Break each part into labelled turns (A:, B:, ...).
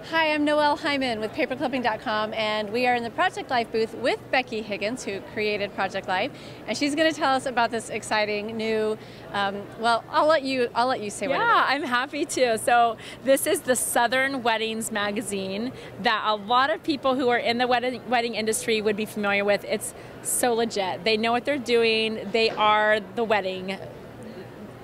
A: Hi, I'm Noelle Hyman with paperclipping.com, and we are in the Project Life booth with Becky Higgins, who created Project Life, and she's going to tell us about this exciting new. Well, I'll let you say what it is.
B: Yeah, I'm happy to. So this is the Southern Weddings magazine that a lot of people who are in the wedding industry would be familiar with. It's so legit. They know what they're doing. They are the wedding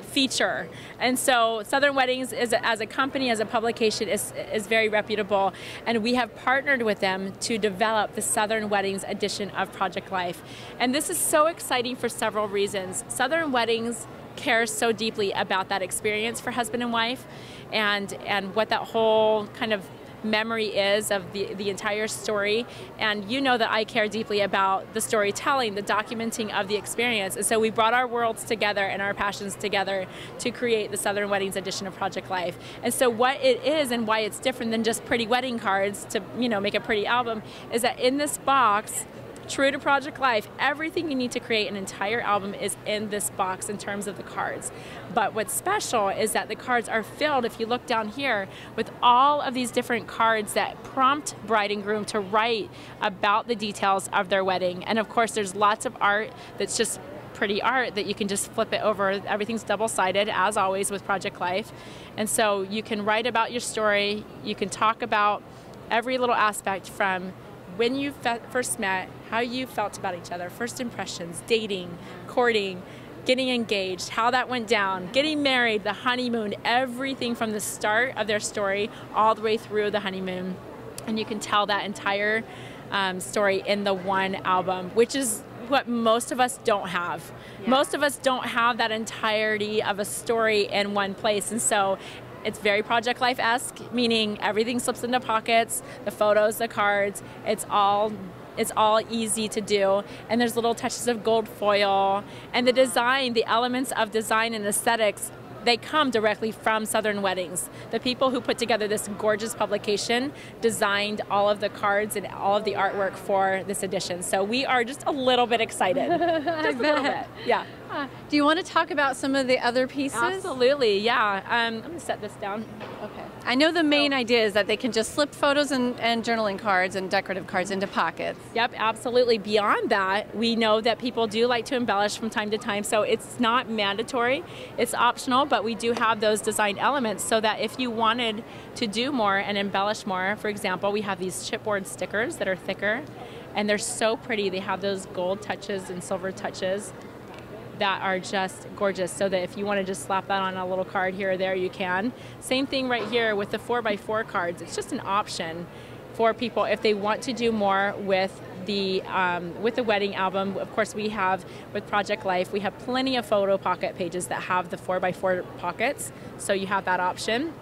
B: feature. And so Southern Weddings is, as a company, as a publication, is very reputable, and we have partnered with them to develop the Southern Weddings edition of Project Life. And this is so exciting for several reasons. Southern Weddings cares so deeply about that experience for husband and wife, and what that whole kind of memory is of the entire story. And you know that I care deeply about the storytelling, the documenting of the experience. And so we brought our worlds together and our passions together to create the Southern Weddings edition of Project Life. And so what it is and why it's different than just pretty wedding cards to, you know, make a pretty album is that in this box, true to Project Life, everything you need to create an entire album is in this box in terms of the cards. But what's special is that the cards are filled, if you look down here, with all of these different cards that prompt bride and groom to write about the details of their wedding. And of course, there's lots of art that's just pretty art that you can just flip it over. Everything's double-sided, as always with Project Life. And so you can write about your story, you can talk about every little aspect from when you first met, how you felt about each other, first impressions, dating, courting, getting engaged, how that went down, getting married, the honeymoon, everything from the start of their story all the way through the honeymoon. And you can tell that entire story in the one album, which is what most of us don't have. Yeah. Most of us don't have that entirety of a story in one place. And so it's very Project Life-esque, meaning everything slips into pockets, the photos, the cards, it's all easy to do. And there's little touches of gold foil. And the design, the elements of design and aesthetics, they come directly from Southern Weddings. The people who put together this gorgeous publication designed all of the cards and all of the artwork for this edition. So we are just a little bit excited. Just a little bit, yeah.
A: Do you want to talk about some of the other pieces?
B: Absolutely, yeah. I'm going to set this down.
A: Okay. I know the main idea is that they can just slip photos and journaling cards and decorative cards into pockets.
B: Yep, absolutely. Beyond that, we know that people do like to embellish from time to time, so it's not mandatory, it's optional, but we do have those design elements so that if you wanted to do more and embellish more, for example, we have these chipboard stickers that are thicker, and they're so pretty. They have those gold touches and silver touches that are just gorgeous, so that if you want to just slap that on a little card here or there, you can. Same thing right here with the 4x4 cards. It's just an option for people if they want to do more with the wedding album. Of course, we have, with Project Life, we have plenty of photo pocket pages that have the 4x4 pockets, so you have that option.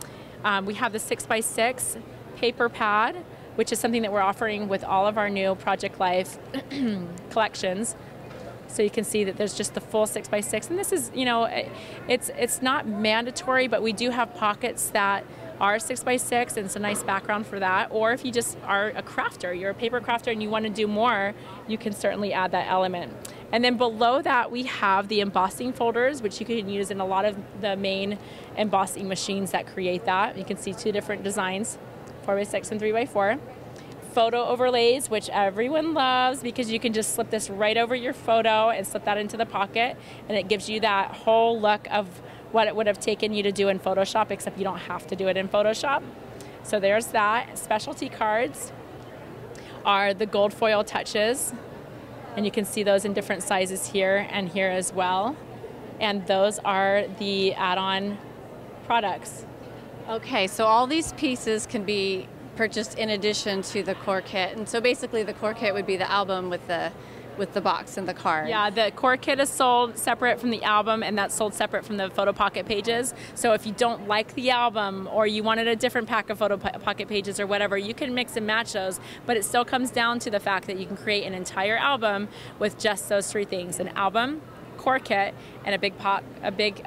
B: We have the 6x6 paper pad, which is something that we're offering with all of our new Project Life collections. So you can see that there's just the full 6x6, and this is, you know, it's not mandatory, but we do have pockets that are 6x6, and it's a nice background for that. Or if you just are a crafter, you're a paper crafter and you want to do more, you can certainly add that element. And then below that, we have the embossing folders, which you can use in a lot of the main embossing machines that create that. You can see two different designs, 4x6 and 3x4. Photo overlays, which everyone loves because you can just slip this right over your photo and slip that into the pocket, and it gives you that whole look of what it would have taken you to do in Photoshop, except you don't have to do it in Photoshop. So there's that. Specialty cards are the gold foil touches, and you can see those in different sizes here and here as well. And those are the add-on products.
A: Okay, so all these pieces can be purchased in addition to the core kit, and so basically the core kit would be the album with the box and the card.
B: Yeah, the core kit is sold separate from the album, and that's sold separate from the photo pocket pages. So if you don't like the album, or you wanted a different pack of photo pocket pages or whatever, you can mix and match those, but it still comes down to the fact that you can create an entire album with just those three things: an album, core kit, and a big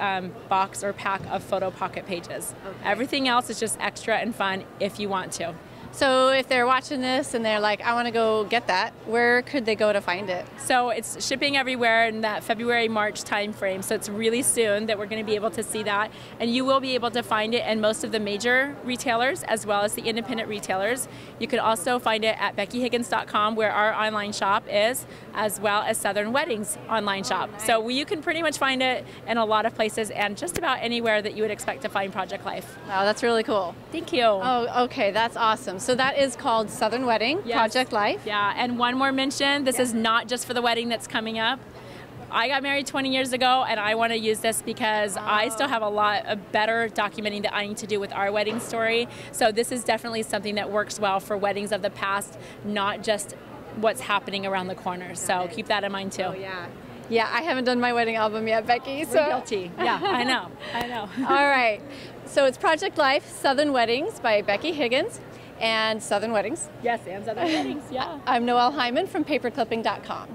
B: box or pack of photo pocket pages. Okay. Everything else is just extra and fun if you want to.
A: So if they're watching this and they're like, I want to go get that, where could they go to find it?
B: So it's shipping everywhere in that February-March timeframe. So it's really soon that we're going to be able to see that. And you will be able to find it in most of the major retailers as well as the independent retailers. You can also find it at BeckyHiggins.com, where our online shop is, as well as Southern Weddings online shop.
A: Nice.
B: So you can pretty much find it in a lot of places and just about anywhere that you would expect to find Project Life.
A: Wow, that's really cool.
B: Thank you.
A: Oh, okay, that's awesome. So that is called Southern Wedding,
B: Yes.
A: Project Life.
B: Yeah, and one more mention, this is not just for the wedding that's coming up. I got married 20 years ago, and I want to use this because I still have a lot of better documenting that I need to do with our wedding story. So this is definitely something that works well for weddings of the past, not just what's happening around the corner. So keep that in mind too.
A: Oh, yeah. Yeah, I haven't done my wedding album yet, Becky. So
B: We're guilty. Yeah, I know. I know.
A: All right. So it's Project Life, Southern Weddings by Becky Higgins and Southern Weddings.
B: Yes, and Southern Weddings. Yeah.
A: I'm Noelle Hyman from paperclipping.com.